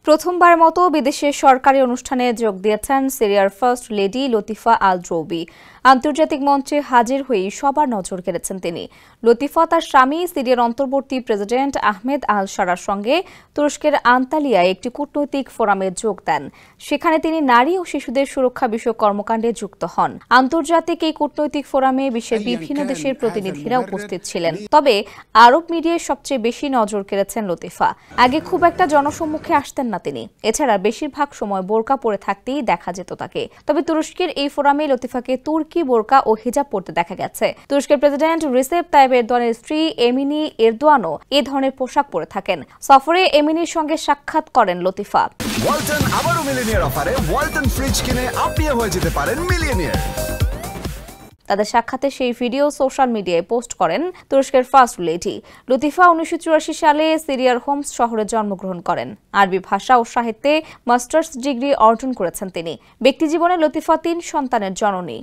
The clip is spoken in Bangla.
প্রথমবারের মতো বিদেশের সরকারি অনুষ্ঠানে যোগ দিয়েছেন সিরিয়ার ফার্স্ট লেডি লতিফা আল-দ্রৌবি। আন্তর্জাতিক মঞ্চে হাজির হয়ে সবার নজর কেড়েছেন তিনি। লতিফা তার স্বামী সিরিয়ার অন্তর্বর্তী প্রেসিডেন্ট আহমেদ আল-শারার সঙ্গে তুরস্কের আন্তালিয়ায় একটি কূটনৈতিক ফোরামে যোগ দেন। সেখানে তিনি নারী ও শিশুদের সুরক্ষা বিষয়ক কর্মকাণ্ডে যুক্ত হন। আন্তর্জাতিক এই কূটনৈতিক ফোরামে বিশ্বের বিভিন্ন দেশের প্রতিনিধিরা উপস্থিত ছিলেন। তবে আরব মিডিয়ায় সবচেয়ে বেশি নজর কেড়েছেন লতিফা। আগে খুব একটা জনসম্মুখে আসতেন না তিনি। এছাড়া বেশিরভাগ সময় বোরকা পরে থাকতেই দেখা যেত তাকে। তবে তুরস্কের এই ফোরামে লতিফাকে তুর্কি বোরকা ও হিজাব পরতে দেখা গেছে। তুরস্কের প্রেসিডেন্ট রিসেপ তাইয়েপ এরদোয়ানের স্ত্রী এমিনি এরদোয়ানও এ ধরনের পোশাক পরে থাকেন। সফরে এমিনির সঙ্গে সাক্ষাৎ করেন লতিফা। ওয়ালটন আবারও মিলিয়নিয়ার অফারে ওয়ালটন ফ্রিজ কিনে আপনিও হয়ে যেতে পারেন মিলিয়নিয়ার। তাদের সাক্ষাতে সেই ভিডিও সোশ্যাল মিডিয়ায় পোস্ট করেন তুরস্কের ফার্স্ট লেডি। লতিফা 1984 সালে সিরিয়ার হোমস শহরে জন্মগ্রহণ করেন। আরবি ভাষা ও সাহিত্যে মাস্টার্স ডিগ্রি অর্জন করেছেন তিনি। ব্যক্তিজীবনে লতিফা 3 সন্তানের জননী।